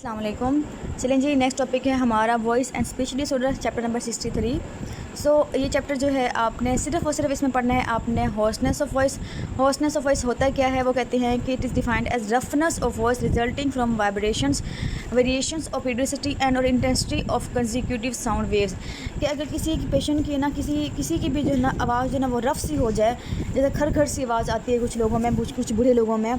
अस्सलाम वालेकुम। चलें जी, नेक्स्ट टॉपिक है हमारा voice and speech disorder chapter number 63। ये चैप्टर जो है आपने सिर्फ़ और सिर्फ इसमें पढ़ना है आपने hoarseness of voice. Hoarseness of voice होता क्या है, वो कहते हैं कि it is defined as roughness of voice resulting from vibrations variations of periodicity and और intensity of consecutive sound waves. कि अगर किसी पेशेंट की ना किसी की भी जो है ना आवाज़ जो है ना वो रफ़ सी हो जाए, जैसे खर खर सी आवाज़ आती है कुछ लोगों में, कुछ बूढ़े लोगों में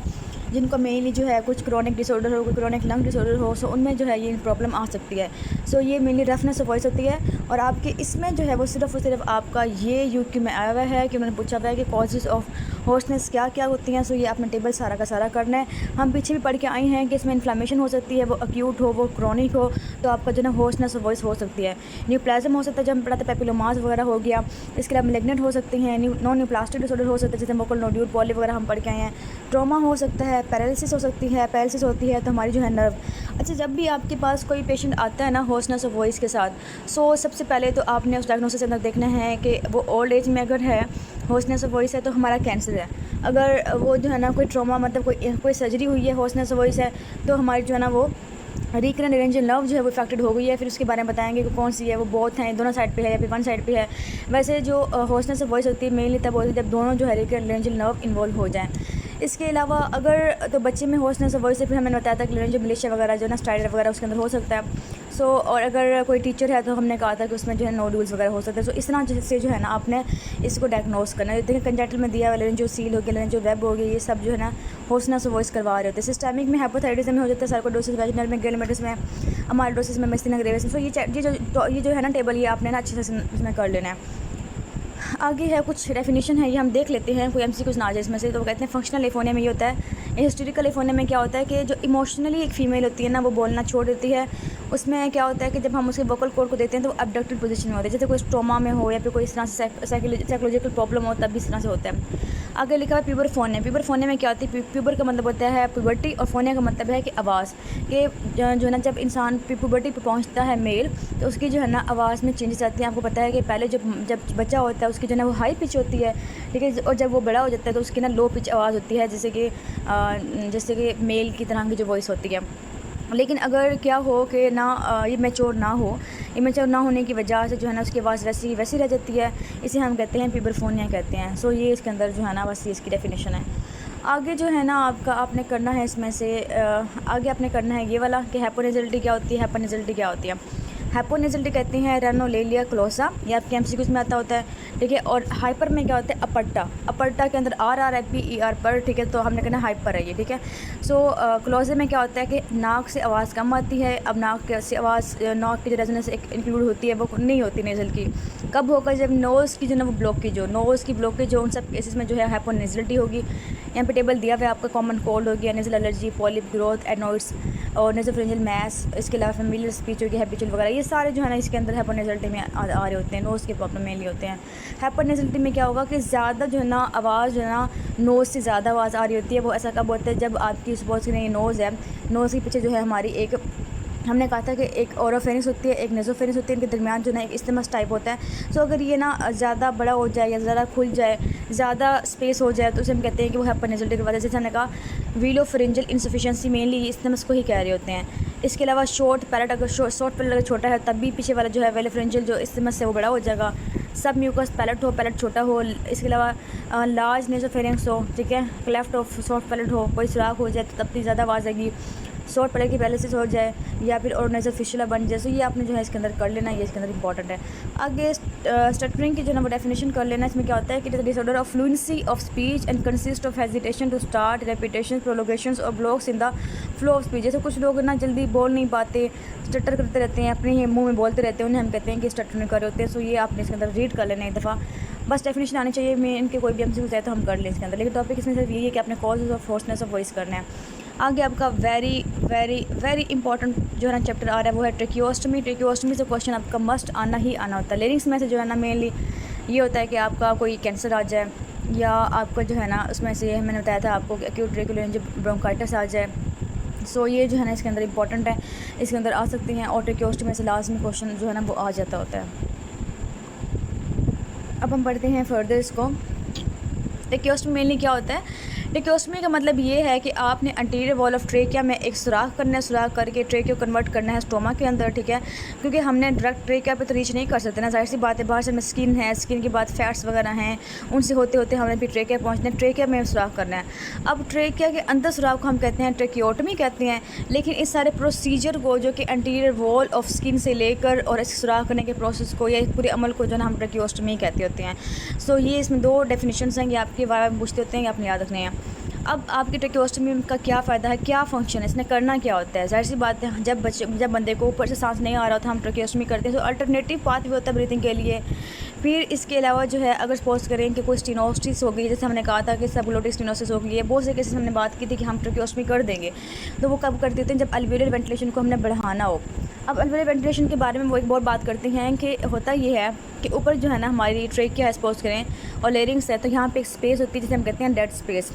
जिनको मेनली जो है कुछ क्रॉनिक डिसऑर्डर हो, कोई क्रॉनिक लंग डिसऑर्डर हो, सो उनमें जो है ये प्रॉब्लम आ सकती है। सो ये मेनली रफनेस ऑफ वॉइस होती है। और आपके इसमें जो है वो सिर्फ़ और सिर्फ आपका ये यूक्यू में आया हुआ है कि उन्होंने पूछा हुआ है कि कॉजेज़ ऑफ होर्सनेस क्या क्या होती हैं। सो ये आपने टेबल सारा का सारा करना है। हम पीछे भी पढ़ के आए हैं कि इसमें इन्फ्लेमेशन हो सकती है, वो अक्यूट हो, वो क्रॉनिक हो, तो आपका जो है ना होर्सनेस ऑफ वॉइस हो सकती है। न्यूप्लाज्म हो सकता है, जब हम पढ़ा था पेपिलोमास वगैरह हो गया। इसके अलावा मैलिग्नेंट हो सकते हैं, नॉन न्यूप्लास्टिक डिसऑर्डर हो सकता है, जैसे वोकल नोड्यूल पॉलिप वगैरह हम पढ़ के आए हैं। ट्रॉमा हो सकता है, पैरालिसिस हो सकती है, पैरालिसिस होती है तो हमारी जो है नर्व। अच्छा, जब भी आपके पास कोई पेशेंट आता है ना होर्सनेस ऑफ वॉइस के साथ, सो सबसे पहले तो आपने उस डायग्नोसिस के अंदर देखना है कि वो ओल्ड एज में अगर है होर्सनेस ऑफ वॉइस है तो हमारा कैंसर है। अगर वो जो है ना कोई ट्रॉमा मतलब कोई सर्जरी हुई है, होर्सनेस ऑफ वॉइस है, तो हमारी जो है ना वो रिकरेंट लेरेंजियल नर्व जो है वो इफेक्टेड हो गई है। फिर उसके बारे में बताएंगे कि कौन सी है, वो बोथ हैं, दोनों साइड पे है या फिर वन साइड पे है। वैसे जो होर्सनेस ऑफ वॉइस होती है मेनली तब होती है जब दोनों जो है रिकरेंट लेरेंजियल नर्व इन्वॉल्व हो जाएँ। इसके अलावा अगर तो बच्चे में होर्सनेस ऑफ वॉइस से फिर मैंने बताया था कि लेरेंजियल मलेशिया वगैरह जो ना स्टाइडर वगैरह उसके अंदर हो सकता है। और अगर कोई टीचर है तो हमने कहा था कि उसमें जो है नोडुल्स वगैरह हो सकते हैं। इस तरह से जो है ना आपने इसको डायग्नोस करना है। देखिए कंजक्टिव में दिया हुआ लेरेंजियो सील हो गया, लेरेंजियो वेब हो गया, ये सब जो है ना होर्सनेस ऑफ वॉइस करवा रहे होते हैं। सिस्टेमिक में हाइपोथायराइडिज्म में हो जाता है, सार्कोइडोसिस, वेजिनल में, ग्रेविमेटस में, अमाइलोसिस में, मिस्टीनिया ग्रेविस में। ये जो है ना टेबल ये आपने ना अच्छे से इसमें कर लेना है। आगे है कुछ डेफिनेशन है, ये हम देख लेते हैं, कोई एमसीक्यूज ना आ जाए इसमें से। तो वो कहते हैं फंक्शनल एफोनिया में ये होता है, हिस्टेरिकल एफोनिया में क्या होता है कि जो इमोशनली एक फ़ीमेल होती है ना वो बोलना छोड़ देती है। उसमें क्या होता है कि जब हम उसके वोकल कॉर्ड को देते हैं तो वो अबडक्टेड पोजीशन में होता है, जैसे कोई ट्रॉमा में हो या फिर कोई इस तरह से साइकोलॉजिकल प्रॉब्लम हो तब भी इस तरह से होता है। आगे लिखा है प्यूबर फोनिया। प्यूबर फोनिया में क्या होती है, प्यूबर का मतलब होता है प्यूबर्टी और फोनिया का मतलब है कि आवाज़ के जो है ना जब इंसान प्यूबर्टी पर पहुंचता है मेल तो उसकी जो है ना आवाज़ में चेंजेस आती हैं। आपको पता है कि पहले जब बच्चा होता है उसकी जो है ना वो हाई पिच होती है, ठीक है, और जब वो बड़ा हो जाता है तो उसकी ना लो पिच आवाज़ होती है, जैसे कि मेल की तरह की जो वॉइस होती है। लेकिन अगर क्या हो कि ये मैच्योर ना हो, ये मैच्योर ना होने की वजह से जो है ना उसकी आवाज़ वैसी रह जाती है, इसे हम कहते हैं प्यूबरफोनिया कहते हैं। ये इसके अंदर जो है ना बस ये इसकी डेफिनेशन है। आगे जो है ना आपने करना है इसमें से आगे आपने करना है ये वाला कि हाइपोनेज़लिटी क्या होती है, हाइपरनेज़लिटी क्या होती है। हाइपोनेज़लिटी कहते हैं रेनोलेलिया क्लोसा, ये आपके एमसीक्यूज़ में आता होता है, ठीक है। और हाइपर में क्या होता है, अपट्टा के अंदर RRIPER पर, ठीक है, तो हमने कहना हाइपर है ये, ठीक है। क्लोजे में क्या होता है कि नाक से आवाज़ कम आती है। अब नाक से आवाज़, नाक की जो रेजोनेंस इंक्लूड होती है वो नहीं होती नेज़ल की। कब होगा, जब नोज़ की जो ना वो ब्लॉकेज हो, उन सब केसेस में जो है हाइपोनेज़लिटी होगी। यहाँ पे टेबल दिया हुआ है आपका, कॉमन कोल्ड हो गया, नेज़ल एलर्जी, पॉलिप ग्रोथ, एडनोइड्स और नेज़ोफेरेंजियल मैस, इसके अलावा फेमिलियर स्पीच होगी, हैबिचुअल वगैरह, ये सारे जो है ना इसके अंदर हाइपोनेज़लिटी में आ रहे होते हैं। नोज़ के प्रॉब्लम मेनली होते हैं। हाइपोनेज़लिटी में क्या होगा कि ज़्यादा जो है ना आवाज़ जो है ना नोज़ से ज़्यादा आवाज़ आ रही होती है। वो ऐसा कब होता है, जब आपकी सपोज की नोज़ है, नोज़ के पीछे जो है हमारी एक, हमने कहा था कि एक ओरोफेरिंक्स होती है, एक नेज़ोफेरिंक्स होती है, इनके दरमियान जो ना एक इस्थिमस टाइप होता है। अगर ये ना ज़्यादा बड़ा हो जाए या ज़्यादा खुल जाए, ज़्यादा स्पेस हो जाए, तो उसे हम कहते हैं कि वो हाइपोनेज़लिटी की वजह से, हमने कहा वीलोफेरिंजियल इंसफिशिएंसी मेनली ये इस्थिमस को ही कह रहे होते हैं। इसके अलावा शॉर्ट पैलेट, अगर शॉर्ट पैलेट अगर छोटा है तब भी पीछे वाला जो है वेलोफेरिंजियल जो इस्थिमस है वो बड़ा हो जाएगा। सब म्यूकस पैलेट छोटा हो। इसके अलावा लार्ज नेज़ोफेरिंक्स हो, ठीक है, क्लेफ्ट ऑफ शॉर्ट पैलेट हो, कोई सुराख हो जाए तो तब भी ज़्यादा आवाज़ आएगी। शॉर्ट पैलेट की पैरालिसिस हो जाए या फिर और नेज़ल फिशुला बन जाए, ये आपने जो है इसके अंदर कर लेना, ये इसके अंदर इंपॉर्टेंट है। आगे स्टटरिंग की जो है वो डेफिनेशन कर लेना। इसमें क्या होता है कि it is disorder of fluency of speech and consist of hesitation to start, repetition, prolongations और blocks in the flow of speech. जैसे कुछ लोग ना जल्दी बोल नहीं पाते, स्टटर करते रहते हैं, अपने ही मुँह में बोलते रहते हैं, उन्हें हम कहते हैं कि स्टटरिंग कर रहे होते हैं। ये आपने इसके अंदर रीड कर लेना एक दफ़ा, बस डेफिनेशन आनी चाहिए। मैं इनके कोई भी एमसीक्यू चाहे तो हम कर लें इसके अंदर, लेकिन टॉपिक इसमें सिर्फ यही है कि आपने causes of hoarseness of voice करना है। आगे आपका वेरी वेरी वेरी इंपॉर्टेंट जो है ना चैप्टर आ रहा है वो है ट्रेकियोस्टमी। ट्रेकियोस्टमी से क्वेश्चन आपका मस्ट आना ही आना होता है। लेरिंग्स में से जो है ना मेनली ये होता है कि आपका कोई कैंसर आ जाए, या आपका जो है ना उसमें से मैंने बताया था आपको कि एक्यूट ट्रेक्युलर ब्रोंकाइटिस आ जाए। ये जो है ना इसके अंदर इंपॉर्टेंट है, इसके अंदर आ सकती हैं। और ट्रेकियोस्टमी से लास्ट में क्वेश्चन जो है ना वो आ जाता होता है। अब हम पढ़ते हैं फर्दर इसको। ट्रेकियोस्टमी मेनली क्या होता है ट्रेकियोस्टमी का मतलब ये है कि आपने अंटीरियर वॉल ऑफ ट्रेकिया में एक सुराख करना है, सुराख करके ट्रेकियो कन्वर्ट करना है स्टोमा के अंदर, ठीक है। क्योंकि हमने डायरेक्ट ट्रेकिया पे तो रीच नहीं कर सकते ना, जाहिर सी बात है, बाहर से हमें स्किन है, स्किन के बाद फैट्स वगैरह हैं, उनसे होते होते हमने भी ट्रेकिया पहुँचना है, ट्रेकिया में सुराख करना है। अब ट्रेकिया के अंदर सुराख को हम कहते हैं ट्रेकियोटमी कहते हैं, लेकिन इस सारे प्रोसीजर को जो कि अंटीरियर वॉल ऑफ स्किन से लेकर और इस सुराख करने के प्रोसेस को या पूरे अमल को जो है हम ट्रेकियोस्टमी कहते होते हैं। सो ये इसमें 2 डेफिनेशंस हैं, ये आपके बारे में पूछते होते हैं, ये आपने याद रखने हैं। अब आपकी ट्रेकियोस्टमी का क्या फ़ायदा है, क्या फ़ंक्शन है, इसने करना क्या होता है। जाहिर सी बात है, जब बंदे को ऊपर से सांस नहीं आ रहा होता हम ट्रेकियोस्टमी करते हैं, तो अल्टरनेटिव पाथ भी होता है ब्रीथिंग के लिए। फिर इसके अलावा जो है अगर सपोज करें कि कोई स्टेनोसिस हो गई, जैसे हमने कहा था कि सबग्लोटिक स्टेनोसिस हो गई है, बहुत से केसेस हमने बात की थी कि हम ट्रेकियोस्टमी कर देंगे, तो वो कब करते होते हैं, जब अल्वेओलर वेंटिलेशन को हमने बढ़ाना हो। अब अल्वेओलर वेंटिलेशन के बारे में वो एक बहुत बात करते हैं कि होता ये है कि ऊपर जो है ना हमारी ट्रेकिया है सपोज करें और लेरिंग्स है, तो यहाँ पे एक स्पेस होती है जिसे हम कहते हैं डेड स्पेस।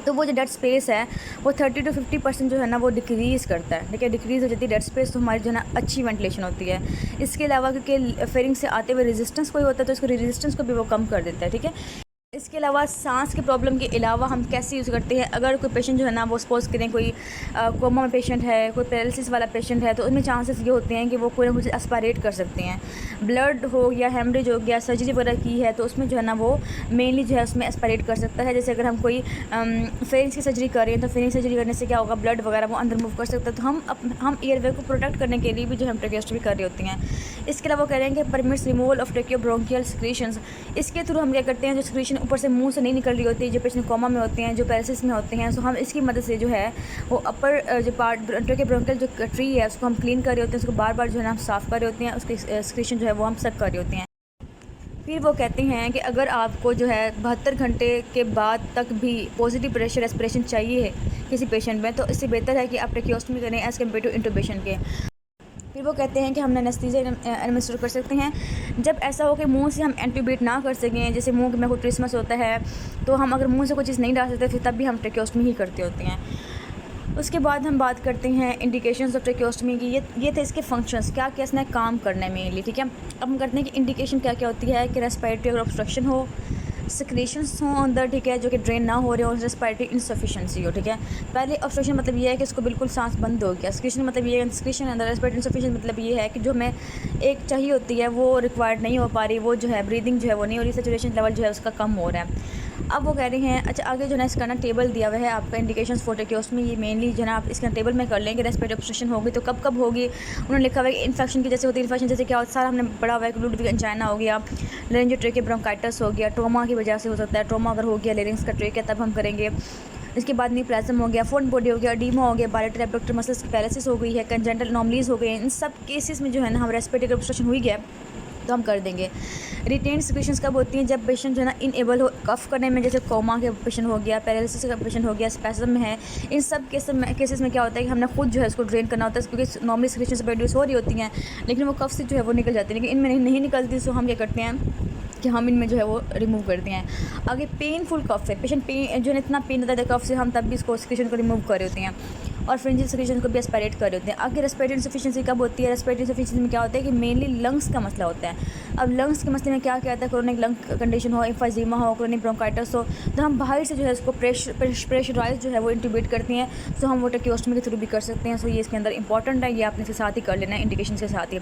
तो वो जो डेड स्पेस है वो 30 to 50% जो है ना वो डिक्रीज़ करता है, ठीक है, डिक्रीज़ हो जाती है डेड स्पेस, तो हमारी जो है ना अच्छी वेंटिलेशन होती है। इसके अलावा क्योंकि फेरिंग से आते हुए रेजिस्टेंस कोई होता है तो इसको रेजिस्टेंस को भी वो कम कर देता है, ठीक है। इसके अलावा सांस के प्रॉब्लम के अलावा हम कैसे यूज़ करते हैं, अगर कोई पेशेंट जो है ना वो सपोज करें कोई कोमा में पेशेंट है, कोई पैरालिसिस वाला पेशेंट है, तो उनमें चांसेस ये होते हैं कि वो कोई ना कुछ एस्पायरेट कर सकते हैं। ब्लड हो गया, हेमरेज हो गया, सर्जरी वगैरह की है तो उसमें जो है ना वो मेनली जो है उसमें एस्पायरेट कर सकता है। जैसे अगर हम कोई फेरिंग्स की सर्जरी कर रहे हैं तो फेरिंग सर्जरी करने से क्या होगा, ब्लड वगैरह वो अंदर मूव कर सकता है, तो हम एयरवे को प्रोटेक्ट करने के लिए भी जो हम ट्रेकियोस्टमी कर रही होती हैं। इसके अलावा कह रहे हैं कि परमिट्स रिमूवल ऑफ ट्रेकियोब्रोंकियल सिक्रीशंस, इसके थ्रू हम क्या करते हैं, जो सिक्रीशन ऊपर से मुंह से नहीं निकल रही होती है, जो पेशेंट कोमा में होते हैं, जो पैरालिसिस में होते हैं, तो हम इसकी मदद से जो है वो अपर जो पार्ट ट्रेकियोब्रोंकियल जो ट्री है उसको हम क्लीन कर रहे होते हैं, उसको बार बार जो है ना हम साफ़ कर रहे होते हैं, उसकी सिक्रीशन जो है वो हम सक कर रहे होते हैं। फिर वो कहते हैं कि अगर आपको जो है 72 घंटे के बाद तक भी पॉजिटिव प्रेशर रेस्पिरेशन चाहिए है किसी पेशेंट में, तो इससे बेहतर है कि आप ट्रेकियोस्टमी करें एज़ कम्पेयर टू इंटूबेशन के। फिर वो कहते हैं कि हम एनेस्थीसिया एडमिनिस्टर कर सकते हैं जब ऐसा हो कि मुंह से हम एंटीबीट ना कर सकें, जैसे मुंह में कोई क्रिसमस होता है तो हम अगर मुंह से कोई चीज़ नहीं डाल सकते फिर तब भी हम ट्रेकियोस्टमी ही करते होते हैं। उसके बाद हम बात करते हैं इंडिकेशंस ऑफ ट्रेकियोस्टमी की। ये थे इसके फंक्शंस, क्या क्या इसने काम करना है मेनली, ठीक है। अब हम करते हैं कि इंडिकेशन क्या क्या होती है, कि रेस्पिरेटरी अगर ऑब्स्ट्रक्शन हो, सिक्रीशंस हों अंदर, ठीक है, जो कि ड्रेन ना हो रहे हो, रेस्पिरेटरी इनसफिशिएंसी हो, ठीक है। पहले ऑब्स्ट्रक्शन मतलब ये है कि उसको बिल्कुल सांस बंद हो गया, सिक्रीशन मतलब ये है, सिक्रीशन अंदर, रेस्पिरेटरी इनसफिशिएंसी मतलब ये है कि जो हमें एक चाहिए होती है वो रिक्वायर्ड नहीं हो पा रही, वो जो है ब्रीदिंग जो है वो नहीं हो रही, सैचुरेशन लेवल जो है उसका कम हो रहा है। अब वो कह रहे हैं, अच्छा आगे जो है इसका ना टेबल दिया हुआ है आपका इंडिकेशंस फॉर ट्रेकियोस्टमी, ये मेनली जो है ना आप इसका टेबल में कर लेंगे। रेस्पिरेटरी ऑब्स्ट्रक्शन होगी तो कब कब होगी, उन्होंने लिखा हुआ है कि इन्फेक्शन की जैसे होती है, इन्फेक्शन जैसे क्या होता है सारा हमने पढ़ा हुआ है कि लुडविग एंजाइना हो गया, लेरिंजियोट्रेकिया ब्रोंकाइटिस हो गया, ट्रोमा की वजह से हो सकता है, ट्रोमा अगर हो गया लेरिंग्स का ट्रेकिया तब हम करेंगे। इसके बाद नीप्लाज्म हो गया, फोन बॉडी हो गया, एडीमा हो गया, बायलेटरल एब्डक्टर मसल्स की पैरालिसिस हो गई है, कंजेंटल एनोमलीज हो गए, इन सब केसेस में जो है ना हम रेस्पिरेटरी ऑब्स्ट्रक्शन हुई गया तो हम कर देंगे। रिटेन सिक्रीशंस कब होती हैं, जब पेशेंट जो है ना इनएबल हो कफ करने में, जैसे कोमा के पेशेंट हो गया, पैरालिसिस का पेशेंट हो गया, स्पैज़म में है, इन सब केसेस में क्या होता है कि हमने खुद जो है इसको ड्रेन करना होता है, क्योंकि नॉर्मली सिक्रीशंस प्रोड्यूस हो रही होती हैं लेकिन वो कफ से जो है वो निकल जाती है, लेकिन इनमें नहीं निकलती, तो हम क्या करते हैं कि हम इनमें जो है वो रिमूव करते हैं। आगे पेनफुल कफ है, पेशेंट पेन जो है इतना पेन होता है कफ से, हम तब भी इसको सिक्रीशन को रिमूव कर रहे होते हैं और फ्रिंजियल सिक्रीशन को भी एस्पायरेट कर रहे होते हैं। आगे रेस्पिरेटरी इनसफिशिएंसी कब होती है, रेस्पिरेटरी इनसफिशिएंसी में क्या होता है कि मेनली लंग्स का मसला होता है। अब लंग्स के मसले में क्या क्या आता है, क्रोनिक लंग कंडीशन हो, एम्फाइजीमा हो, क्रोनिक ब्रोंकाइटिस हो, तो हम बाहर से जो है इसको प्रेशराइज जो है वो इंट्यूबेट करते हैं, तो हम वो ट्रेकियोस्टमी के थ्रू भी कर सकते हैं। सो ये इसके अंदर इंपॉर्टेंट है, ये आपने इसके साथ ही कर लेना है इंडिकेशन के साथ ही।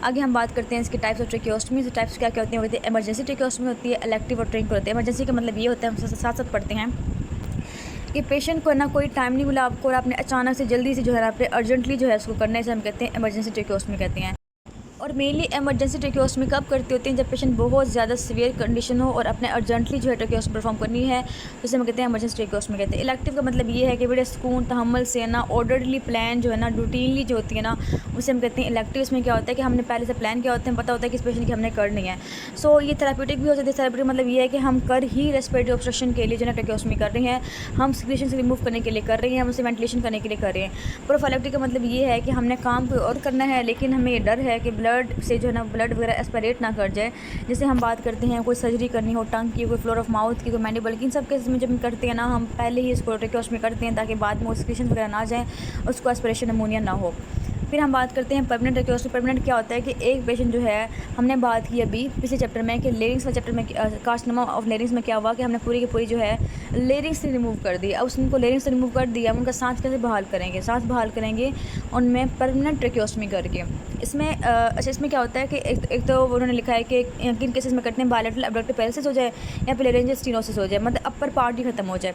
आगे हम बात करते हैं इसके टाइप्स ऑफ ट्रेकियोस्टमी। तो टाइप्स क्या क्या होती हैं, होती है एमरजेंसी ट्रेकियोस्टमी होती है, इलेक्टिव और ट्रिंकल होती है। एमरजेंसी का मतलब ये होता है, हम साथ साथ पढ़ते हैं कि पेशेंट को ना कोई टाइम नहीं मिला आपको और आपने अचानक से जल्दी से जो है आपने अर्जेंटली जो है इसको करने से हम कहते हैं एमरजेंसी ट्रेकियोस्टमी कहते हैं। और मेनली एमरजेंसी ट्रेकियोस्टमी कब करती होती हैं, जब पेशेंट बहुत ज़्यादा सीवियर कंडीशन हो और अपने अर्जेंटली जो है ट्रेकियोस्टमी परफॉर्म करनी है, तो इसे हम कहते हैं एमरजेंसी ट्रेकियोस्टमी कहते हैं। इलेक्टिव का मतलब ये है कि बड़े सुकून तहम्मुल से ना ऑर्डरली प्लान जो है ना रूटीनली जो होती है ना उसे हम कहते हैं इलेक्टिव। इसमें क्या होता है कि हमने पहले से प्लान किया होता है, पता होता है कि इस पेशेंट की हमने करनी है। सो ये थेराप्यूटिक भी हो सकती है। थेराप्यूटिक मतलब ये है कि हम कर ही रेस्पिरेटरी ऑब्स्ट्रक्शन के लिए जो है ट्रेकियोस्टमी कर रहे हैं, हम सिक्रीशन से रिमूव करने के लिए कर रहे हैं, हम उसे वेंटिलेशन करने के लिए कर रहे हैं। प्रोफाइलेक्टिक का मतलब ये है कि हमने काम कोई और करना है लेकिन हमें ये डर है कि ब्लड से जो है ना ब्लड वगैरह एस्पायरेट ना कर जाए। जैसे हम बात करते हैं कोई सर्जरी करनी हो टंग की, कोई फ्लोर ऑफ माउथ की, कोई मैंडिबल की, इन सब केसेस में जब हम करते हैं ना हम पहले ही इसको ट्रेकियोस्टमी करते हैं ताकि बाद में सिक्रीशन वगैरह ना जाए, उसको एस्पिरेशन निमोनिया ना हो। फिर हम बात करते हैं परमानेंट ट्रैकियोस्टमी। परमानेंट क्या होता है कि एक पेशेंट जो है, हमने बात की अभी पिछले चैप्टर में कि लेरिंग्स वाले चैप्टर में कार्सिनोमा ऑफ लेरिंग्स में क्या हुआ कि हमने पूरी की पूरी जो है लेरिंग्स रिमूव कर दी। अब उनको लेरिंग्स रिमूव कर दिया, उनका सांस कैसे बहाल करेंगे, सांस बहाल करेंगे उनमें परमानेंट ट्रैकियोस्टमी करके। इसमें अच्छा इसमें क्या होता है कि एक तो उन्होंने लिखा है कि किन केसेस में करते हैं बायलैटरल एब्डक्टिव पैरालिसिस हो जाए या फिर लेरेंजियल स्टेनोसिस हो जाए, मतलब अपर पार्ट ही खत्म हो जाए।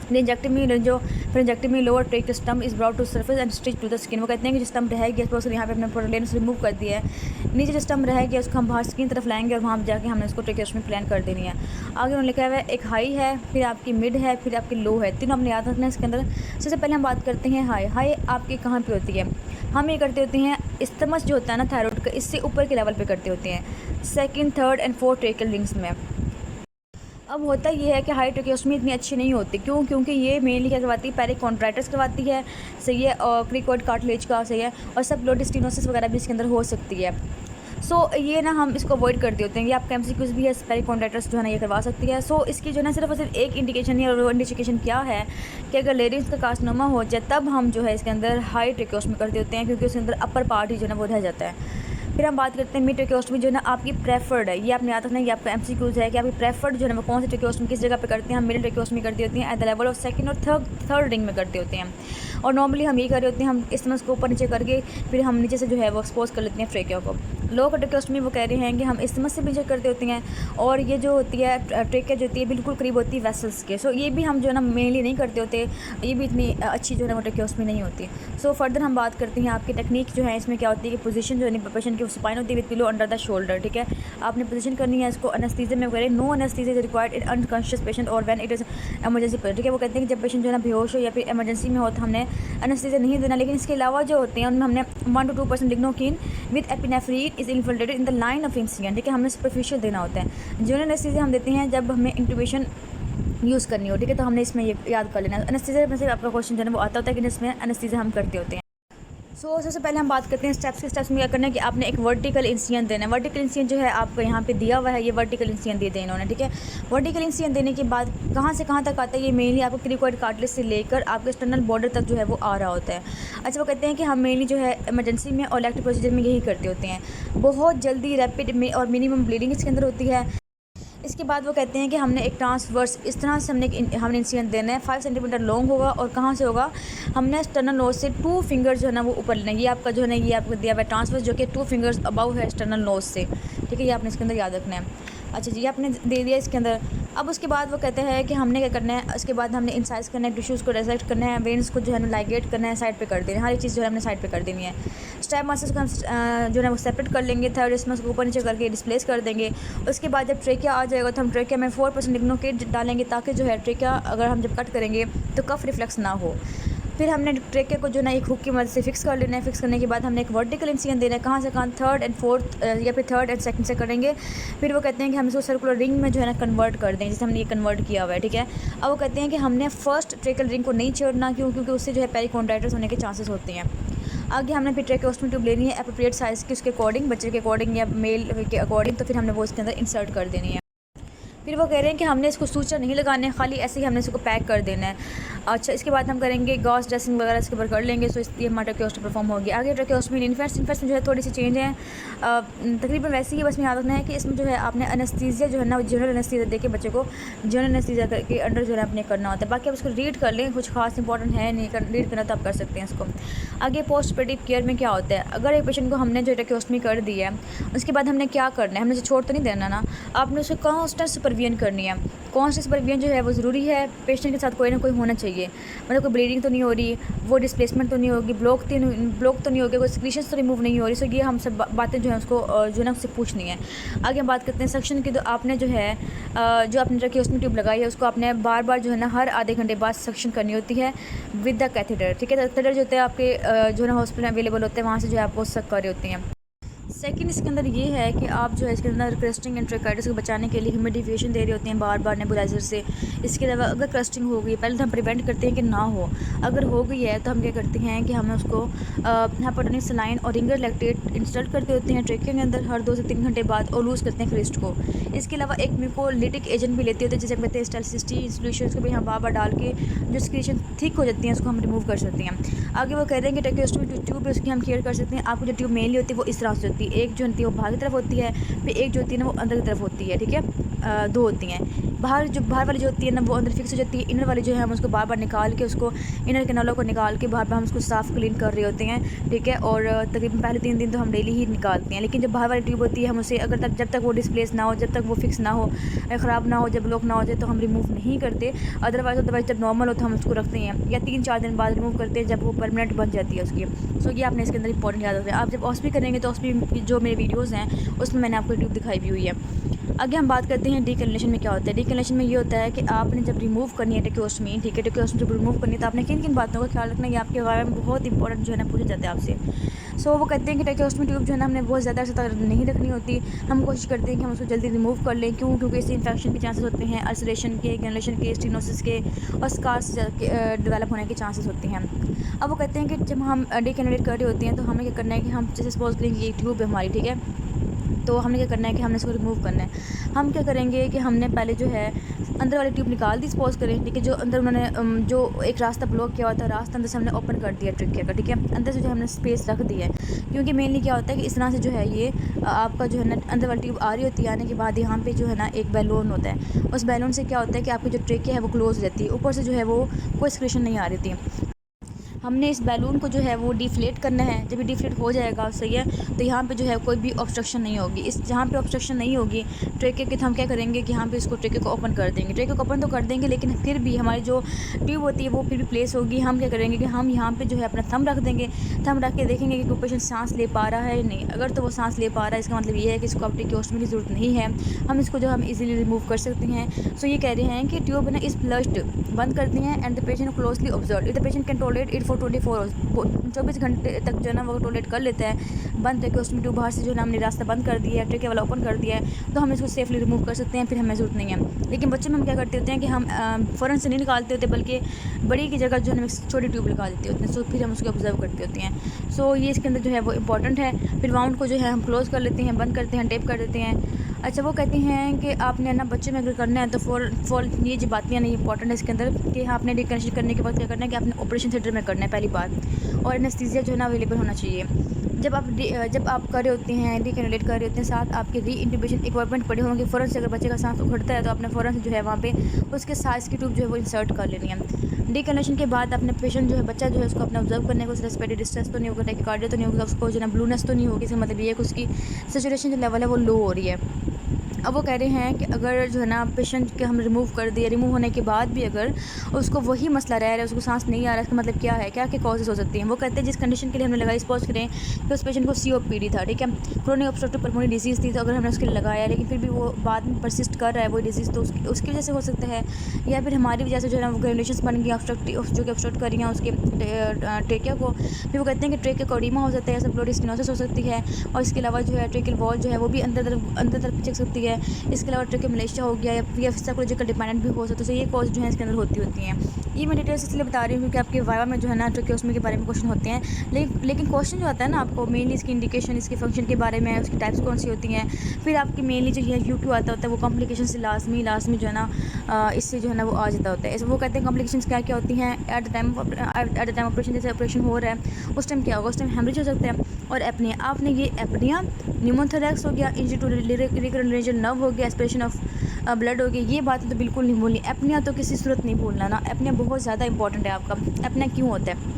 Pharyngectomy lower tracheal stump is brought to surface and stitch to the skin. वो कहते हैं कि जो स्टम्प रह गया उसको यहाँ पे अपने लेंस रिमूव कर दिया है, नीचे जो स्टम्प रह गया उसको हम बाहर स्किन तरफ लाएंगे और वहाँ जाके हमने उसको ट्रेकियोस्टमी प्लान कर देनी है। आगे उन्होंने लिखा हुआ है एक हाई है, फिर आपकी मिड है, फिर आपकी लो है, तीनों हमने याद रखना है इसके अंदर। सबसे पहले हम बात करते हैं हाई। हाई आपकी कहाँ पे होती है, हम ये करते होते हैं इस्टमस जो होता है ना थायराइड का, इससे ऊपर के लेवल पे करते होते हैं, second, third and fourth tracheal rings में। अब होता ये है कि हाई ट्रैकियोस्टमी इतनी अच्छी नहीं होती, क्यों? क्योंकि ये मेनली क्या करवाती है, पेरिकॉन्ट्राइटिस करवाती है, सही है, और क्रिकोइड कार्टिलेज का, सही है, और सबक्लोटिस स्टेनोसिस वगैरह भी इसके अंदर हो सकती है। सो ये ना हम इसको अवॉइड करते होते हैं। ये आपका एमसीक्यूज भी है, पेरिकॉन्ट्राइटिस जो है ना ये करवा सकती है। सो इसकी जो है ना सिर्फ और सिर्फ एक इंडिकेशन है, और वो इंडिकेशन क्या है कि अगर लेरिंग्स का कार्सिनोमा हो जाए तब हम जो है इसके अंदर हाई ट्रैकियोस्टमी करते होते हैं, क्योंकि उसके अंदर अपर पार्ट ही जो है ना वो रह जाता है। फिर हम बात करते हैं मिड ट्रैकियोस्टमी जो है ना आपकी प्रेफर्ड है। ये आपने याद रखना है, ये आपका एमसीक्यूज है कि आपकी प्रेफर्ड जो है ना वो कौन सी ट्रैकियोस्टमी किस जगह पे करते हैं। हम मिडिल ट्रैकियोस्टमी करते होते हैं at the level of second और थर्ड रिंग में करते होते हैं। और नॉर्मली हम ये कर रहे होते हैं, हम इस्टमस को ऊपर नीचे करके फिर हम नीचे से जो है वो एक्सपोज कर लेते हैं ट्रैकियो को। लो ट्रैकियोस्टमी वो कह रहे हैं कि हम इस्टमस से नीचे करते होते हैं, और ये जो होती है ट्रैकिया जो होती है बिल्कुल करीब होती है वेसल्स के। सो ये भी हम जो है ना मेनली नहीं करते होते, ये भी इतनी अच्छी जो है ना वो ट्रैकियोस्टमी नहीं होती। सो फर्दर हम बात करते हैं आपकी टेक्निक जो है, इसमें क्या होती है कि पोजीशन जो है पेशेंट की स्पाइन होती है with pillow under the shoulder, ठीक है। आपने पोजीशन करनी है इसको, एनेस्थीसिया में करें, no anaesthesia is required in unconscious patient और when it is emergency patient, ठीक है। वो कहते हैं कि जब पेशेंट जो है ना बेहोश हो या फिर इमरजेंसी में हो तो हमने एनेस्थीसिया नहीं देना, लेकिन इसके अलावा जो होते हैं उनमें हमने 1 to 2% lignocaine with epinephrine is infiltrated in the line of incision, ठीक है। हमने सुपरफिशियल देना होता है। जनरल एनेस्थीसिया हम देते हैं जब हमें इंट्यूबेशन यूज़ करनी हो, ठीक है, तो हमने इसमें ये याद कर लेना। एनेस्थीसिया में से आपका क्वेश्चन जो है वो आता होता है कि इसमें एनेस्थीसिया हम करते होते हैं। सो सबसे पहले हम बात करते हैं स्टेप्स के। स्टेप्स में क्या करना है कि आपने एक वर्टिकल इंसिजन देना है। वर्टिकल इंसिजन जो है आपको यहाँ पे दिया हुआ है, ये वर्टिकल इंसिजन दे दें इन्होंने, ठीक है। वर्टिकल इंसिजन देने के बाद कहाँ से कहाँ तक आता है, ये मेनली आपको क्रिकोइड कार्टिलेज से लेकर आपके एक्सटर्नल बॉर्डर तक जो है वो आ रहा होता है। अच्छा, वो कहते हैं कि हम मेनली जो है इमरजेंसी में और इलेक्टिव प्रोसीजर में यही करते होते हैं। बहुत जल्दी रैपिड में और मिनिमम ब्लीडिंग इसके अंदर होती है। इसके बाद वो कहते हैं कि हमने एक ट्रांसवर्स इस तरह से हमने इंसिजन देना है, 5 सेंटीमीटर लॉन्ग होगा, और कहाँ से होगा, हमने एक्सटर्नल नोज से 2 फिंगर्स जो है ना वो ऊपर लेना है। ये आपका जो है ना ये आपको दिया हुआ है ट्रांसवर्स, जो कि 2 फिंगर्स अबव है एक्सटर्नल नोज से, ठीक है। ये आपने इसके अंदर याद रखना है। अच्छा जी, ये आपने दे दिया इसके अंदर। अब उसके बाद वो कहते हैं कि हमने क्या करना है, उसके बाद हमने इंसाइज करना है, टिश्यूज़ को डिसेक्ट करना है, वेन्स को जो है ना लाइगेट करना है, साइड पे कर देना है, हर एक चीज़ जो है हमने साइड पे कर देनी है। स्टेप मसल्स को हम जो है ना वो सेपरेट कर लेंगे, थर्ड इसमें उसको ऊपर नीचे करके डिस्प्लेस कर देंगे। उसके बाद जब ट्रेकिया आ जाएगा तो हम ट्रेकिया में 4% लिग्नोकेट डालेंगे, ताकि जो है ट्रेकिया अगर हम जब कट करेंगे तो कफ रिफ्लेक्स ना हो। फिर हमने ट्रेकिया को जो ना एक हुक की मदद से फिक्स कर लेना है। फिक्स करने के बाद हमने एक वर्टिकल इंसिजन देना है, कहाँ से कहाँ, थर्ड एंड फोर्थ या फिर थर्ड एंड सेकंड से करेंगे। फिर वो कहते हैं कि हम इसको सर्कुलर रिंग में जो है ना कन्वर्ट कर दें, जैसे हमने ये कन्वर्ट किया हुआ है, ठीक है। अब वो कहते हैं कि हमने फर्स्ट ट्रेकियल रिंग को नहीं छोड़ना, क्यों? क्योंकि उससे जो है पेरिकॉन्ट्राइटिस होने के चांसेस होते हैं। आगे हमने फिर ट्रेकियोस्टमी ट्यूब लेनी है एप्रोप्रिएट साइज़ की, उसके अकॉर्डिंग, बच्चे के अकॉर्डिंग या मेल के अकॉर्डिंग, तो फिर हमने वो इसके अंदर इंसर्ट कर देनी है। फिर वो कह रहे हैं कि हमने इसको सूचर नहीं लगाने, खाली ऐसे ही हमने इसको पैक कर देना है। अच्छा, इसके बाद हम करेंगे गॉस ड्रेसिंग वगैरह इसके ऊपर कर लेंगे। सो इसलिए हमारा ट्रैकियोस्टमी परफॉर्म होगी। आगे ट्रैकियोस्टमी इन्फेंट्स में जो है थोड़ी सी चेंज है, तकरीबन वैसे ही, बस में याद रखना है कि इसमें जो है आपने एनेस्थीसिया जो है ना जनरल एनेस्थीसिया देके बच्चे को जनरल एनेस्थीसिया के अंडर जो है अपने करना होता है। बाकी आप इसको रीड कर लें, कुछ खास इंपॉर्टेंट है नहीं, रीड करना तो आप कर सकते हैं इसको। आगे पोस्ट ऑपरेटिव केयर में क्या होता है, अगर एक पेशेंट को हमने जो ट्रैकियोस्टमी कर दी है उसके बाद हमने क्या करना है, हमने जो छोड़ तो नहीं देना ना, आपने उसको कॉन्स्टेंट सुपरविजन करनी है। कॉन्स्टेंट सुपरविजन जो है वो ज़रूरी है, पेशेंट के साथ कोई ना कोई होना चाहिए, मतलब कोई ब्लीडिंग तो नहीं हो रही, वो डिस्प्लेसमेंट तो नहीं होगी, ब्लॉक तो नहीं होगी, कोई सिक्रीशंस तो रिमूव नहीं हो रही। सो ये हम सब बातें जो है उसको जो है ना उससे पूछनी है। आगे हम बात करते हैं सक्शन की। तो आपने जो है जो आपने ट्रैकियोस्टमी ट्यूब लगाई है उसको आपने बार बार जो है ना हर आधे घंटे बाद सक्शन करनी होती है विद द कैथेटर, ठीक है। कैथेटर जो होते हैं आपके जो है ना हॉस्पिटल में अवेलेबल होते हैं, वहाँ से जो है आपको सक कर रहे होते हैं। सेकंड इसके अंदर ये है कि आप जो है इसके अंदर क्रस्टिंग एंड ट्रैकाइटिस को बचाने के लिए ह्यूमिडिफिकेशन दे रहे होते हैं बार बार नेबुलाइजर से। इसके अलावा अगर क्रस्टिंग हो गई, पहले तो हम प्रिवेंट करते हैं कि ना हो, अगर हो गई है तो हम क्या करते हैं कि हमें उसको हाइपोटोनिक सलाइन और रिंगर लैक्टेट इंस्टॉल करते होते हैं ट्रेकिंग के अंदर हर 2 से 3 घंटे बाद, और लूज़ करते हैं क्रिस्ट को। इसके अलावा एक म्यूकोलिटिक एजेंट भी लेते होते हैं, जैसे कहते हैं स्टाइलसिटी सॉल्यूशंस को भी हम बार डाल के जो सिक्रीशन थिक हो जाती हैं उसको हम रिमूव कर सकते हैं। आगे वो कह रहे हैं कि ट्रेकियोस्टोमी जो ट्यूब है उसकी हम केयर कर सकते हैं। आपको जो ट्यूब मेनली होती है वो इस तरह से होती है, एक जो होती है वो बाहर की तरफ होती है, फिर एक जो होती है ना वो अंदर की तरफ होती है, ठीक है, 2 होती हैं। बाहर वाली जो होती है ना वो अंदर फिक्स हो जाती है, इनर वाली जो है हम उसको बार बार निकाल के उसको इनर कैनालों को निकाल के बार बार हम उसको साफ़ क्लीन कर रहे होते हैं, ठीक है। और तकरीबन पहले 3 दिन तो हम डेली ही निकालते हैं, लेकिन जब बाहर वाली ट्यूब होती है हम उसे जब तक वो डिस्प्लेस ना हो, जब तक वो फिक्स ना हो, ख़राब ना हो, जब ब्लॉक ना हो जाए तो हम रिमूव नहीं करते। अदरवाइज़ जब नॉर्मल हो तो हम उसको रखते हैं या 3-4 दिन बाद रिमूव करते हैं जब वो परमानेंट बन जाती है उसकी। सो ये आपने इसके अंदर इंपॉर्टेंट याद रखना है। आप जब ऑस्पी करेंगे तो ऑस्पी जो मेरे वीडियोज़ हैं उसमें मैंने आपको ट्यूब दिखाई भी हुई है। आगे हम बात करते हैं डीकैनालेशन में क्या होता है। डीकैनालेशन में ये होता है कि आपने जब रिमूव करनी है ट्रेकियोस्टोमी, ठीक है, ट्रेकियोस्टोमी जब रिमूव करनी है तो आपने किन किन बातों का ख्याल रखना है, ये आपके बारे में बहुत इंपॉर्टेंट जो है ना पूछा जाता है आपसे। सो वो कहते हैं कि ट्रेकियोस्टोमी ट्यूब जो है ना हमने बहुत ज़्यादा अर्से तक नहीं रखनी होती, हम कोशिश करते हैं कि हम उसको जल्दी रिमूव कर लें। क्योंकि इससे इन्फेक्शन के चांसेस होते हैं, अल्सरेशन के, गैनुलेशन के, स्टेनोसिस के और स्कार्स के डेवलप होने के चांसेस होते हैं। अब वो कहते हैं कि जब हम डीकैनालेट कर रहे होते हैं तो हमें क्या करना है कि हम जैसे सपोज करेंगे ये ट्यूब है हमारी, ठीक है, तो हमने क्या करना है कि हमने इसको रिमूव करना है। हम क्या करेंगे कि हमने पहले जो है अंदर वाली ट्यूब निकाल दी, सपोज करें, ठीक है, जो अंदर उन्होंने जो एक रास्ता ब्लॉक किया हुआ था, रास्ता अंदर से हमने ओपन कर दिया ट्रेकिया का, ठीक है, अंदर से जो हमने स्पेस रख दी है। क्योंकि मेनली क्या होता है कि इस तरह से जो है ये आपका जो है ना अंदर वाली ट्यूब आ रही होती है, आने के बाद यहाँ पे जो है ना एक बैलून होता है, उस बैलून से क्या होता है कि आपकी जो ट्रेकिया है वो क्लोज रहती है, ऊपर से जो है वो कोई सिक्रेशन नहीं आ रही थी। हमने इस बैलून को जो है वो डिफ्लेट करना है। जब ये डिफ्लेट हो जाएगा, सही है, तो यहाँ पे जो है कोई भी ऑब्स्ट्रक्शन नहीं होगी। इस जहाँ पे ऑब्स्ट्रक्शन नहीं होगी ट्रेके के, तो हम क्या करेंगे कि यहाँ पे इसको ट्रेके को ओपन कर देंगे। ट्रेके को ओपन तो कर देंगे, लेकिन फिर भी हमारी जो ट्यूब होती है वो फिर भी प्लेस होगी। हम क्या करेंगे कि हम यहाँ पे जो है अपना थंब रख देंगे, थंब रख के देखेंगे कि कोई पेशेंट सांस ले पा रहा है या नहीं। अगर तो वो सांस ले पा रहा है, इसका मतलब ये है कि इसको अब ट्रेकियोस्टोमी की ज़रूरत नहीं है, हम इसको जो हम इजीली रिमूव कर सकते हैं। सो ये कह रहे हैं कि ट्यूब ना इस फ्लश्ड बंद करती हैं and the patient closely observe if the patient can tolerate it for 24 घंटे तक जो है ना वो टॉलरेट कर लेता है। बंद ट्रेकियोस्टोमी ट्यूब बाहर से जो है ना हमने रास्ता बंद कर दिया है, ट्रेके वाला ओपन कर दिया है, तो हम इसको सेफली रिमूव कर सकते हैं, फिर हमें ज़रूरत नहीं है। लेकिन बच्चों में हम क्या करते होते हैं कि हम फ़ौरन से नहीं निकालते होते, बल्कि बड़ी की जगह जो है ना छोटी ट्यूब लगा देते होते हैं, सो फिर हम उसको ऑब्जर्व करते होते हैं। सो ये इसके अंदर जो है वो इंपॉर्टेंट है। फिर वाउंड को जो है हम क्लोज़ कर लेते हैं, बंद करते हैं, टेप कर देते हैं। अच्छा, वो कहते हैं कि आपने ना बच्चे में अगर करना है तो फॉर ये जो बातें नहीं इंपॉर्टेंट है इसके अंदर कि आपने डीकैनालेशन करने के बाद क्या करना है कि आपने ऑपरेशन थिएटर में करना है पहली बात, और एनेस्थीसिया जो है ना अवेलेबल होना चाहिए। जब आप कर रहे होते हैं, डीकैनालेट कर रहे होते हैं, साथ आपके री इंट्यूबेशन इक्विपमेंट पड़े होंगे। फ़ौरन से अगर बच्चे का सांस उखड़ता है तो आपने फ़ौरन से जो है वहाँ पे उसके साइज़ की ट्यूब जो है वो इंसर्ट कर लेनी है। डीकैनालेशन के बाद अपने पेशेंट जो है बच्चा जो है उसको अपना ऑब्जर्व करने को, उस रेस्पिरेटरी डिस्ट्रेस तो नहीं होगा, टैकिकार्डिया तो नहीं होगा, उसको जो है ब्लूनेस तो नहीं होगी। इसका मतलब ये है कि उसकी सैचुरेशन जो लेवल है वो लो हो रही है। अब वो कह रहे हैं कि अगर जो है ना पेशेंट के हम रिमूव कर दिए, रिमूव होने के बाद भी अगर उसको वही मसला रह रहा है, उसको सांस नहीं आ रहा है, इसका मतलब क्या है, क्या क्या कॉजेज़ हो सकती हैं। वो कहते हैं जिस कंडीशन के लिए हमने लगाई, सपोज करें कि उस पेशेंट को COPD था, ठीक है, क्रोनिक ऑब्स्ट्रक्टिव पल्मोनरी डिजीज़ थी, तो अगर हमने उसके लिए लगाया लेकिन फिर भी वो बाद में परसिस्ट कर रहा है वो डिजीज़, तो उसकी वजह से हो सकता है, या फिर हमारी वजह से जो है ना वो ग्रेनुलेशंस बन गई ऑब्स्ट्रक्टिव जो कि ऑब्स्ट्रक्ट कर रही हैं उसके ट्रेकिया को। फिर वो कहते हैं कि ट्रेकिया का एडिमा हो सकता है, सब स्टेनोसिस हो सकती है, और इसके अलावा जो है ट्रेकियल वॉल जो है वो भी अंदर तरफ चिक सकती है। इसके अलावा ट्रेकिया मलेशिया हो गया या साइकोलॉजिकल डिपेंडेंट भी हो सकता है। तो ये कॉज जो है इसके अंदर होती हैं। ये मैं डिटेल्स इसलिए बता रही हूँ क्योंकि आपके वाइवा में जो है ना ट्रेकियोस्टोमी के बारे में क्वेश्चन होते हैं, लेकिन क्वेश्चन जो आता है ना आपको मेनली इसकी इंडिकेशन, इसके फंक्शन के बारे में, उसकी टाइप्स कौन सी होती हैं, फिर आपकी मेनली जो है UQ आता होता है वो कॉम्प्लिकेशन से लाजमी जो है ना इससे जो है ना वो आ जाता होता है। वो कहते हैं कॉम्प्लिकेशन क्या क्या होती हैं एट द टाइम ऑपरेशन। जैसे ऑपरेशन हो रहा है उस टाइम क्या होगा, उस टाइम हेमरेज हो सकता है। और एपनिया, आपने ये एपनिया, न्यूमोथोरैक्स हो गया, injury to recurrent reason nerve हो गया, एस्पिरेशन ऑफ ब्लड हो गई, ये बातें तो बिल्कुल नहीं भूलनी। एपनिया तो किसी सूरत नहीं भूलना ना, एपनिया बहुत ज़्यादा इंपॉर्टेंट है आपका। एपनिया क्यों होता है?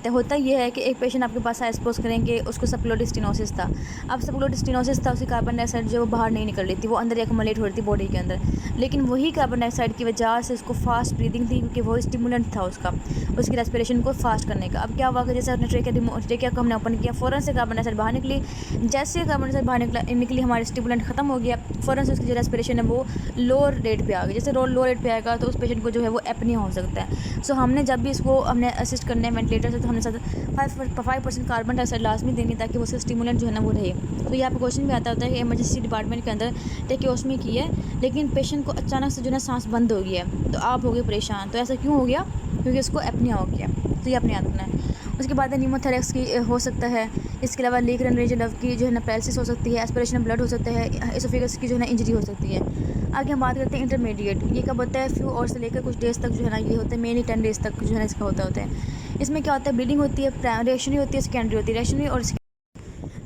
होता ये है कि एक पेशेंट आपके पास आया, सपोज करेंगे उसको सबक्लोटिक स्टेनोसिस था। अब सबक्लोटिक स्टेनोसिस था, उसकी कार्बन डाइऑक्साइड जो वो बाहर नहीं निकल रही थी, वो अंदर एक्युमुलेट हो रही थी बॉडी के अंदर, लेकिन वही कार्बन डाइऑक्साइड की वजह से उसको फास्ट ब्रीदिंग थी, क्योंकि वो स्टिमुलेंट था उसकी रेस्पिरेशन को फास्ट करने का। अब क्या हुआ कि जैसे अपने ट्रेकिया को हमने ओपन किया, फ़ौरन से कार्बन डाइऑक्साइड बाहर निकली। जैसे कार्बन डाइऑक्साइड बाहर निकली हमारे स्टिमुलेंट खत्म हो गया, फ़ौरन से उसकी जो रेस्पिरेशन है वो लोअर रेट पे आ गई। जैसे लो रेट पे आएगा तो उस पेशेंट को जो है वो एपनिया हो सकता है। सो हमने जब भी इसको हमने असिस्ट करना है वेंटिलेटर से है तो हमने साथ 5% कार्बन डाइऑक्साइड लाजमी देनी है ताकि वो उसका स्टिमुलेंट जो है ना वो रहे। तो यहाँ पर क्वेश्चन भी आता होता है कि इमरजेंसी डिपार्टमेंट के अंदर टेक्योस्मी की है, लेकिन पेशेंट को अचानक से जो है सांस बंद हो गई है, तो आप हो गए परेशान। तो ऐसा क्यों हो गया? क्योंकि उसको एपनिया हो गया। तो ये अपने याद रखना है। उसके बाद न्यूमोथेरेक्स की हो सकता है। इसके अलावा लीक रन रीजन लव की जो है ना पैरालिसिस हो सकती है, एस्पिरेशन ब्लड हो सकता है, एसोफेगस की जो है ना इंजरी हो सकती है। आगे हम बात करते हैं इंटरमीडिएट। ये कब होता है? फ्यू आवर्स से लेकर कुछ डेज तक जो है ना ये होता है, मेनली 10 डेज तक जो है ना इसका होता है। इसमें क्या होता है? ब्लीडिंग होती है, रिएक्शनरी होती है, सेकेंडरी होती है। रिएक्शनरी और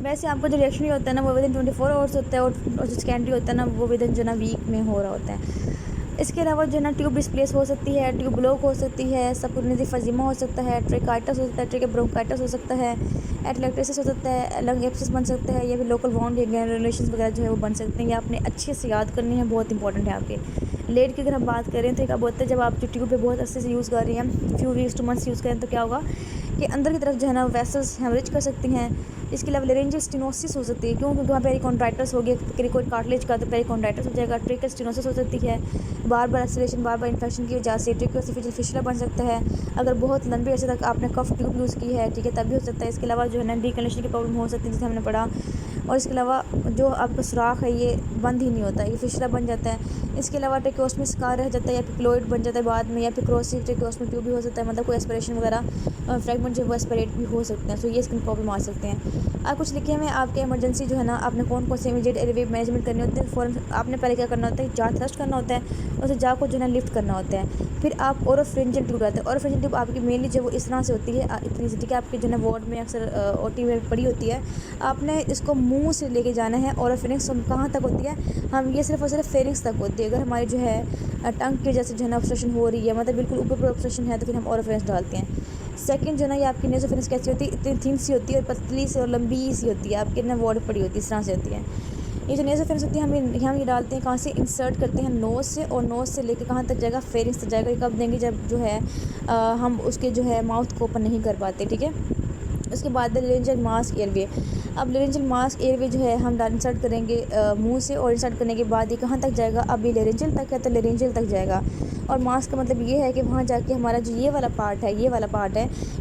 वैसे आपको जो रिएक्शनरी होता है ना वो विदिन 24 आवर्स होता है, और जो सेकेंडरी होता है ना वो विदिन जो है ना वीक में हो रहा होता है। इसके अलावा जो है ना ट्यूब डिस्प्लेस हो सकती है, ट्यूब ब्लॉक हो सकती है, सबकुलिनरी फजीमा हो सकता है, ट्रिकाइटिस हो सकता है, ट्रिकोब्रोंकाइटिस हो सकता है, एटलेक्ट्रिसिस हो सकता है, लंग एब्सिस बन सकता है, या फिर लोकल वाउंड ग्रैनुलेशंस वगैरह जो है वो बन सकते हैं। ये आपने अच्छे से याद करनी है, बहुत इंपॉर्टेंट है आपके। लेट की अगर हम बात करें तो कब होता है? जब आप जो ट्यूब पे बहुत अच्छे से यूज़ कर रही हैं, few weeks two months use करें, तो क्या होगा कि अंदर की तरफ जो है ना वेसल्स हेमरेज कर सकती हैं। इसके अलावा लेरेंजियल स्टेनोसिस हो सकती है, क्योंकि वहाँ पेरिकॉन्ड्राइटिस हो गया, क्रिकोइड कार्टिलेज का तो पेरिकॉन्ड्राइटिस हो जाएगा। ट्रेकल स्टेनोसिस हो सकती है, बार बार एक्सीलेशन, बार बार इन्फेक्शन की वजह से ट्रेकोसिफिजियल फिशरा बन सकता है। अगर बहुत लंबे अर्से तक आपने कफ ट्यूब यूज़ की है, ठीक है, तब भी हो सकता है। इसके अलावा जो है ना डीकनेक्शन की प्रॉब्लम हो सकती है, जैसे हमने पढ़ा। और इसके अलावा जो आपका सुराख है ये बंद ही नहीं होता, ये फिशरा बन जाता है। इसके अलावा ट्रेकोस्मी स्कार रह जाता है, या फिर क्लोइड बन जाता है बाद में, या फिर क्रोसिव ट्रेकोस्मी ट्यूब भी हो सकता है, मतलब कोई एस्पिरेशन वगैरह फ्रैगमेंट जो वो एस्पिरेट भी हो सकते हैं। सो ये स्किन प्रॉब्लम आ सकते हैं। आप कुछ लिखे हुए आपके इमरजेंसी जो है ना आपने कौन कौन से इमीडिएट एयरवे मैनेजमेंट करने होते हैं। फ़ौरन आपने पहले क्या करना होता है? जा थ्रस्ट करना होता है, उसे जा को जो है ना लिफ्ट करना होता है। फिर आप ओरोफ्रिंजियल ट्यूब रहता है। ओरोफ्रिंजियल ट्यूब आपकी मेनली जो वो इस तरह से होती है, इतनी सी, ठीक है, आपके जो है वार्ड में अक्सर ओटी में पड़ी होती है। आपने इसको मुंह से लेके जाना है। ओरोफिनिक्स कहाँ तक होती है? हम ये सिर्फ और सिर्फ फेरिंग्स तक होती है। अगर हमारी जो है टंग के जैसे जो है ना ऑब्स्ट्रक्शन हो रही है, मतलब बिल्कुल ऊपर पर ऑब्स्ट्रक्शन है, तो फिर हम ओरोफिनिक्स डालते हैं। सेकंड जो है ना ये आपकी नेसोफिनिक्स कैसी होती है? इतनी थिन सी होती है और पतली सी और लंबी सी होती है, आपके ना वार्ड पड़ी होती है, इस तरह से होती है। ये जो नेसोफिनिक्स होती है हम ये डालते हैं कहाँ से? इंसर्ट करते हैं नोज़ से, और नोज़ से लेके कहाँ तक जाएगा? फेरिंग्स तक जाएगा। ये कब देंगे? जब जो है हम उसके जो है माउथ को ओपन नहीं कर पाते, ठीक है। उसके बाद लेरेंजियल मास्क एयरवे। अब लेरेंजियल मास्क एयरवे जो है हम इंसर्ट करेंगे मुंह से, और इंसर्ट करने के बाद ये कहाँ तक जाएगा? अब ये लेरेंजियल तक है तो लेरेंजियल तक जाएगा। और मास्क का मतलब ये है कि वहाँ जाके हमारा जो ये वाला पार्ट है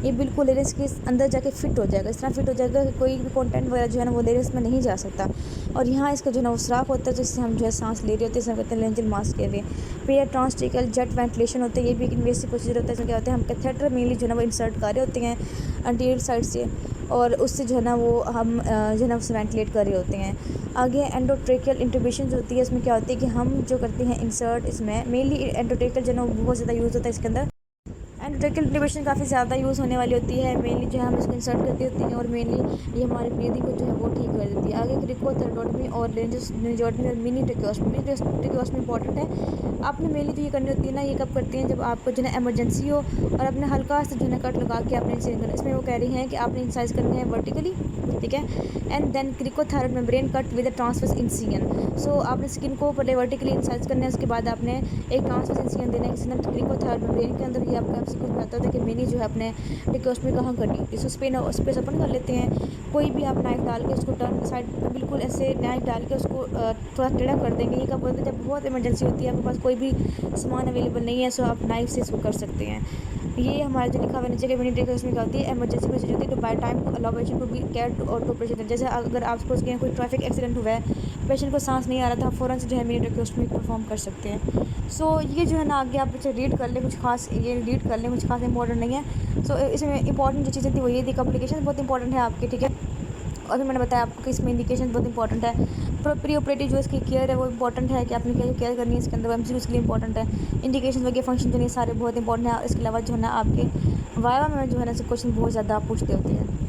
ये बिल्कुल लेरेंस के अंदर जाके फिट हो जाएगा। इस तरह फिट हो जाएगा कि कोई भी कंटेंट वगैरह जो है ना वो लेरेंस में नहीं जा सकता। और यहाँ इसका जो है ना वो सुराख होता है, जिससे हम जो है सांस ले रहे होते हैं, इसमें कहते हैं लेरेंजियल मास्क एयरवे। फिर ट्रांसट्रेकल जेट वेंटिलेशन होता है, ये भी एक इन्वेसिव प्रोसीजर होता है। इसमें क्या होता है? हम कैथेटर मेनली जो है ना वो इंसर्ट कर रहे होते हैं एंटीरियर साइड से, और उससे जो है ना वो हम जो है ना उससे वेंटिलेट कर रहे होते हैं। आगे एंडोट्रेकियल इंट्यूबेशन होती है। इसमें क्या होती है कि हम जो करते हैं इंसर्ट, इसमें मेनली एंडोट्रेकियल जो है ना बहुत ज़्यादा यूज़ होता है इसके अंदर। एंडोट्रेकियल इंट्यूबेशन काफ़ी ज़्यादा यूज़ होने वाली होती है, मेनली जो है हम इसको इंसर्ट करती होती हैं, और मेनली ये हमारी ब्रीदिंग को जो है वो ठीक कर देती है। आगे क्रिकोथेरेटोटमी और लेंजियोटमी और मिनी ट्रेकोस्टमी इंपॉर्टेंट है। आपने मेनली जो ये करनी होती है ना, ये कब करती हैं? जब आपको जो है इमरजेंसी हो और अपने हल्का सा जो है कट लगा के आपने इंसाइज करना। इसमें वो कह रही हैं कि आपने इंसाइज करनी है वर्टिकली, ठीक है, and then cricothyroid membrane cut with transverse incision. So आपने स्किन को पहले वर्टिकली इंसाइज करना है, उसके बाद आपने एक ट्रांसवर्स इंसिजन देना है क्रिकोथेरेट मेम्ब्रेन के अंदर। ये आपका कुछ पता होता है कि मिनी जो है अपने ट्रेकोस्टमी कहाँ करनी होती है। स्पेस ओपन कर लेते हैं, कोई भी आप नाइफ डाल के उसको टर्न साइड बिल्कुल ऐसे नाइफ डाल के उसको थोड़ा टेढ़ा कर देंगे। ये कब होता है? जब बहुत इमरजेंसी होती है, आपके पास कोई भी सामान अवेलेबल नहीं है, सो आप नाइफ से इसको कर सकते हैं। ये हमारा जो लिखा हुआ नीचे के मिनी ट्रेकोस्टमी क्या होती है? इमरजेंसी प्रोसीजर होती है to buy time allow patient to be care to और टू पेशेंट। जैसे अगर आप सपोज करें कोई ट्रैफिक एक्सीडेंट हुआ है, पेशेंट को सांस नहीं आ रहा था, आप फ़ौरन से जो है मिनी ट्रेकोस्टमी परफॉर्म कर सकते हैं। सो ये जो है ना आगे आप बच्चे रीड कर लें, कुछ खास ये रीड कर लें, कुछ खास इंपॉर्टेंट नहीं है। सो इसमें इंपॉर्टेंट जो चीज़ें थी वो ये थी, कॉम्प्लिकेशन बहुत इंपॉर्टेंट है आपके, ठीक है। और फिर मैंने बताया आपको कि इसमें इंडिकेशन बहुत इंपॉर्टेंट है। प्री ऑपरेटिव जो इसकी केयर है वो इंपॉर्टेंट है कि आपने क्या केयर करनी है इसके अंदर, एमसीक्यू के लिए इंपॉर्टेंट है। इंडिकेशन वगैरह फंक्शन जो नहीं सारे बहुत इंपॉर्टेंट है। इसके अलावा जो है ना आपके वाइवा में जो है ना क्वेश्चन बहुत ज़्यादा पूछते होते हैं।